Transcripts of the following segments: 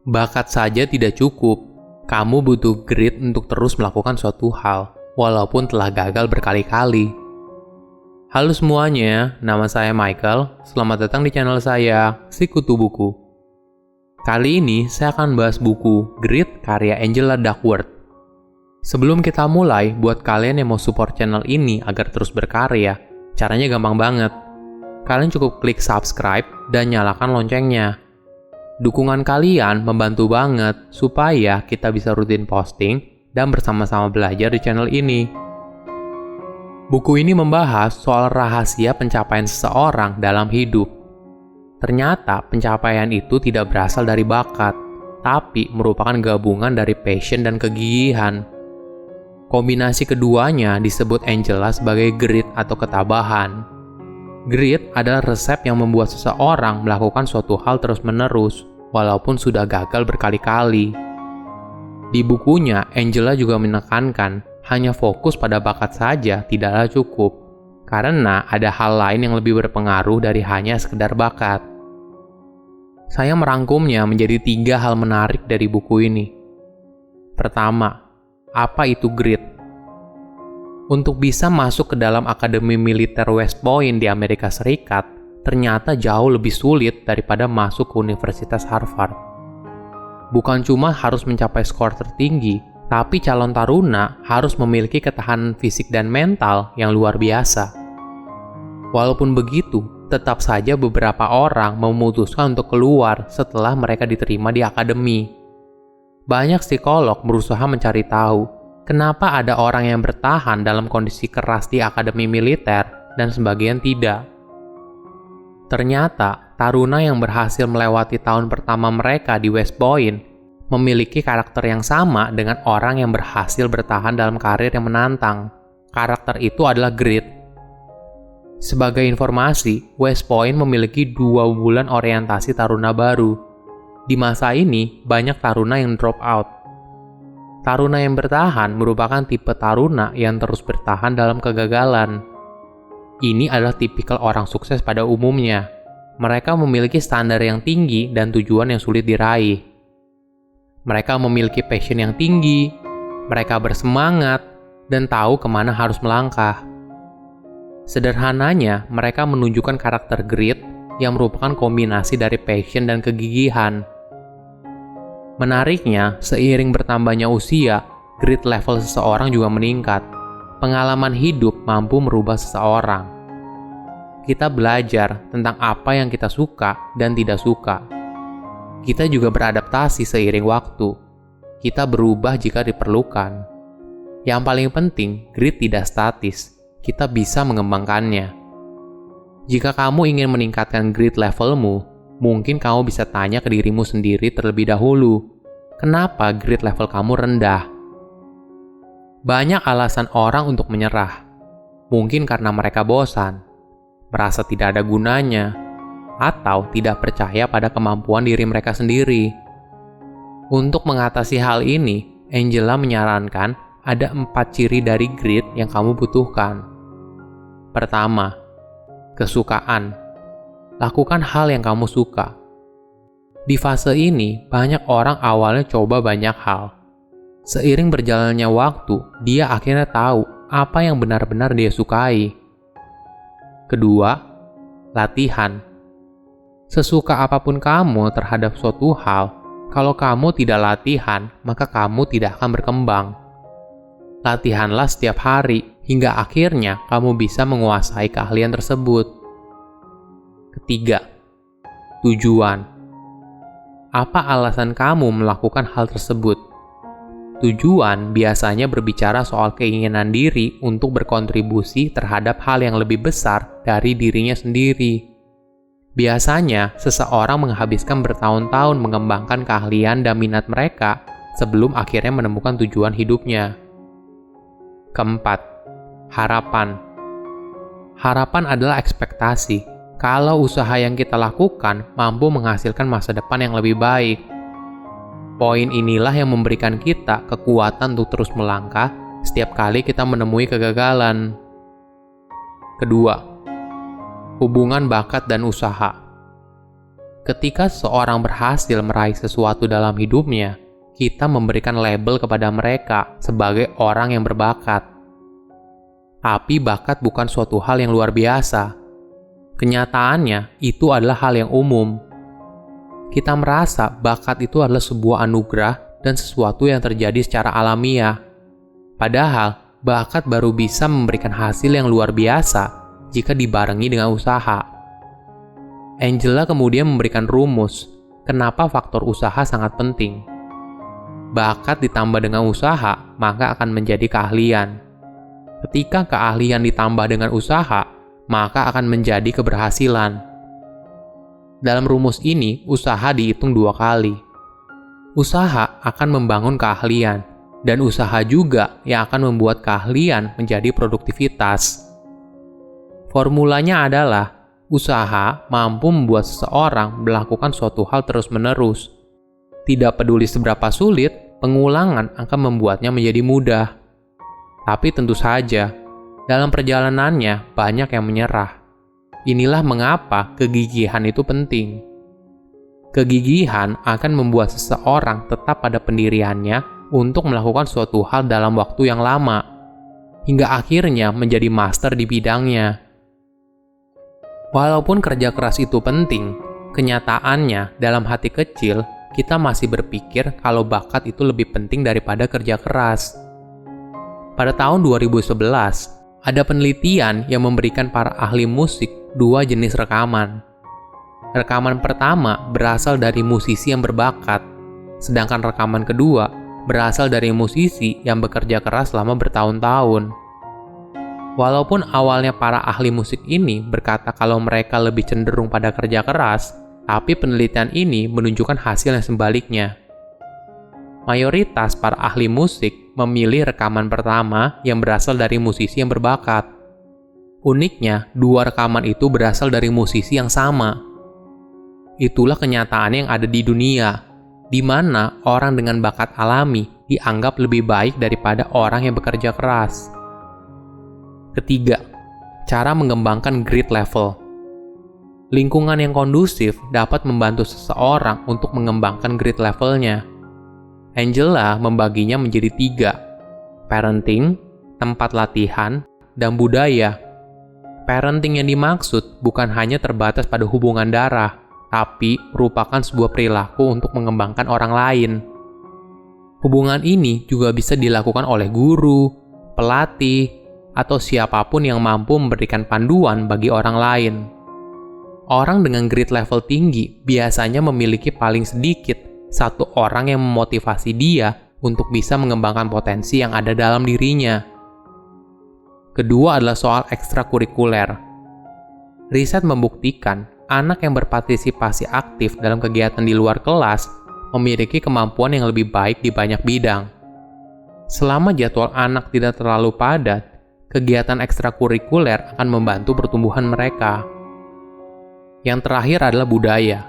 Bakat saja tidak cukup. Kamu butuh grit untuk terus melakukan suatu hal, walaupun telah gagal berkali-kali. Halo semuanya, nama saya Michael. Selamat datang di channel saya, Sikutu Buku. Kali ini saya akan bahas buku Grit karya Angela Duckworth. Sebelum kita mulai, buat kalian yang mau support channel ini agar terus berkarya, caranya gampang banget. Kalian cukup klik subscribe dan nyalakan loncengnya. Dukungan kalian membantu banget supaya kita bisa rutin posting dan bersama-sama belajar di channel ini. Buku ini membahas soal rahasia pencapaian seseorang dalam hidup. Ternyata pencapaian itu tidak berasal dari bakat, tapi merupakan gabungan dari passion dan kegigihan. Kombinasi keduanya disebut Angela sebagai grit atau ketabahan. Grit adalah resep yang membuat seseorang melakukan suatu hal terus-menerus, walaupun sudah gagal berkali-kali. Di bukunya, Angela juga menekankan hanya fokus pada bakat saja tidaklah cukup, karena ada hal lain yang lebih berpengaruh dari hanya sekedar bakat. Saya merangkumnya menjadi 3 hal menarik dari buku ini. Pertama, apa itu grit? Untuk bisa masuk ke dalam Akademi Militer West Point di Amerika Serikat, ternyata jauh lebih sulit daripada masuk ke Universitas Harvard. Bukan cuma harus mencapai skor tertinggi, tapi calon taruna harus memiliki ketahanan fisik dan mental yang luar biasa. Walaupun begitu, tetap saja beberapa orang memutuskan untuk keluar setelah mereka diterima di akademi. Banyak psikolog berusaha mencari tahu kenapa ada orang yang bertahan dalam kondisi keras di akademi militer dan sebagian tidak. Ternyata, taruna yang berhasil melewati tahun pertama mereka di West Point memiliki karakter yang sama dengan orang yang berhasil bertahan dalam karir yang menantang. Karakter itu adalah grit. Sebagai informasi, West Point memiliki 2 bulan orientasi taruna baru. Di masa ini, banyak taruna yang drop out. Taruna yang bertahan merupakan tipe taruna yang terus bertahan dalam kegagalan. Ini adalah tipikal orang sukses pada umumnya. Mereka memiliki standar yang tinggi dan tujuan yang sulit diraih. Mereka memiliki passion yang tinggi, mereka bersemangat, dan tahu kemana harus melangkah. Sederhananya, mereka menunjukkan karakter grit yang merupakan kombinasi dari passion dan kegigihan. Menariknya, seiring bertambahnya usia, grit level seseorang juga meningkat. Pengalaman hidup mampu merubah seseorang. Kita belajar tentang apa yang kita suka dan tidak suka. Kita juga beradaptasi seiring waktu. Kita berubah jika diperlukan. Yang paling penting, grit tidak statis. Kita bisa mengembangkannya. Jika kamu ingin meningkatkan grit levelmu, mungkin kamu bisa tanya ke dirimu sendiri terlebih dahulu, kenapa grit level kamu rendah? Banyak alasan orang untuk menyerah. Mungkin karena mereka bosan, merasa tidak ada gunanya, atau tidak percaya pada kemampuan diri mereka sendiri. Untuk mengatasi hal ini, Angela menyarankan ada 4 ciri dari grit yang kamu butuhkan. Pertama, kesukaan. Lakukan hal yang kamu suka. Di fase ini, banyak orang awalnya coba banyak hal. Seiring berjalannya waktu, dia akhirnya tahu apa yang benar-benar dia sukai. Kedua, latihan. Sesuka apapun kamu terhadap suatu hal, kalau kamu tidak latihan, maka kamu tidak akan berkembang. Latihanlah setiap hari, hingga akhirnya kamu bisa menguasai keahlian tersebut. Ketiga, tujuan. Apa alasan kamu melakukan hal tersebut? Tujuan biasanya berbicara soal keinginan diri untuk berkontribusi terhadap hal yang lebih besar dari dirinya sendiri. Biasanya, seseorang menghabiskan bertahun-tahun mengembangkan keahlian dan minat mereka sebelum akhirnya menemukan tujuan hidupnya. Keempat, harapan. Harapan adalah ekspektasi. Kalau usaha yang kita lakukan mampu menghasilkan masa depan yang lebih baik. Poin inilah yang memberikan kita kekuatan untuk terus melangkah setiap kali kita menemui kegagalan. Kedua, hubungan bakat dan usaha. Ketika seseorang berhasil meraih sesuatu dalam hidupnya, kita memberikan label kepada mereka sebagai orang yang berbakat. Tapi bakat bukan suatu hal yang luar biasa. Kenyataannya, itu adalah hal yang umum. Kita merasa bakat itu adalah sebuah anugerah dan sesuatu yang terjadi secara alamiah. Padahal, bakat baru bisa memberikan hasil yang luar biasa jika dibarengi dengan usaha. Angela kemudian memberikan rumus kenapa faktor usaha sangat penting. Bakat ditambah dengan usaha, maka akan menjadi keahlian. Ketika keahlian ditambah dengan usaha, maka akan menjadi keberhasilan. Dalam rumus ini, usaha dihitung 2 kali. Usaha akan membangun keahlian, dan usaha juga yang akan membuat keahlian menjadi produktivitas. Formulanya adalah, usaha mampu membuat seseorang melakukan suatu hal terus-menerus. Tidak peduli seberapa sulit, pengulangan akan membuatnya menjadi mudah. Tapi tentu saja, dalam perjalanannya banyak yang menyerah. Inilah mengapa kegigihan itu penting. Kegigihan akan membuat seseorang tetap pada pendiriannya untuk melakukan suatu hal dalam waktu yang lama, hingga akhirnya menjadi master di bidangnya. Walaupun kerja keras itu penting, kenyataannya dalam hati kecil kita masih berpikir kalau bakat itu lebih penting daripada kerja keras. Pada tahun 2011, ada penelitian yang memberikan para ahli musik 2 jenis rekaman. Rekaman pertama berasal dari musisi yang berbakat, sedangkan rekaman kedua berasal dari musisi yang bekerja keras selama bertahun-tahun. Walaupun awalnya para ahli musik ini berkata kalau mereka lebih cenderung pada kerja keras, tapi penelitian ini menunjukkan hasil yang sebaliknya. Mayoritas para ahli musik memilih rekaman pertama yang berasal dari musisi yang berbakat. Uniknya, 2 rekaman itu berasal dari musisi yang sama. Itulah kenyataan yang ada di dunia, di mana orang dengan bakat alami dianggap lebih baik daripada orang yang bekerja keras. Ketiga, cara mengembangkan grit level. Lingkungan yang kondusif dapat membantu seseorang untuk mengembangkan grit levelnya. Angela membaginya menjadi 3, parenting, tempat latihan, dan budaya. Parenting yang dimaksud bukan hanya terbatas pada hubungan darah, tapi merupakan sebuah perilaku untuk mengembangkan orang lain. Hubungan ini juga bisa dilakukan oleh guru, pelatih, atau siapapun yang mampu memberikan panduan bagi orang lain. Orang dengan grit level tinggi biasanya memiliki paling sedikit 1 orang yang memotivasi dia untuk bisa mengembangkan potensi yang ada dalam dirinya. Kedua adalah soal ekstrakurikuler. Riset membuktikan anak yang berpartisipasi aktif dalam kegiatan di luar kelas memiliki kemampuan yang lebih baik di banyak bidang. Selama jadwal anak tidak terlalu padat, kegiatan ekstrakurikuler akan membantu pertumbuhan mereka. Yang terakhir adalah budaya.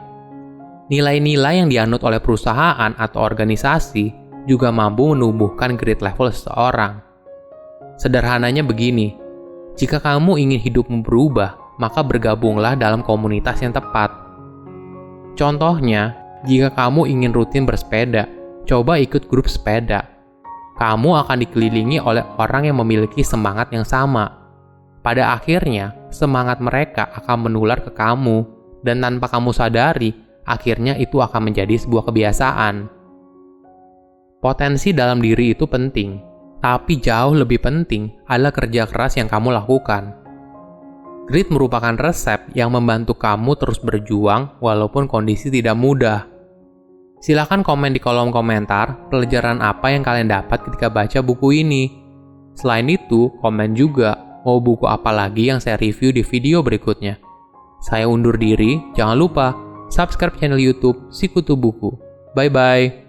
Nilai-nilai yang dianut oleh perusahaan atau organisasi juga mampu menumbuhkan grit level seseorang. Sederhananya begini, jika kamu ingin hidupmu berubah, maka bergabunglah dalam komunitas yang tepat. Contohnya, jika kamu ingin rutin bersepeda, coba ikut grup sepeda. Kamu akan dikelilingi oleh orang yang memiliki semangat yang sama. Pada akhirnya, semangat mereka akan menular ke kamu, dan tanpa kamu sadari, akhirnya itu akan menjadi sebuah kebiasaan. Potensi dalam diri itu penting, tapi jauh lebih penting adalah kerja keras yang kamu lakukan. Grit merupakan resep yang membantu kamu terus berjuang walaupun kondisi tidak mudah. Silahkan komen di kolom komentar pelajaran apa yang kalian dapat ketika baca buku ini. Selain itu, komen juga mau buku apa lagi yang saya review di video berikutnya. Saya undur diri, jangan lupa subscribe channel YouTube Sikutu Buku. Bye-bye.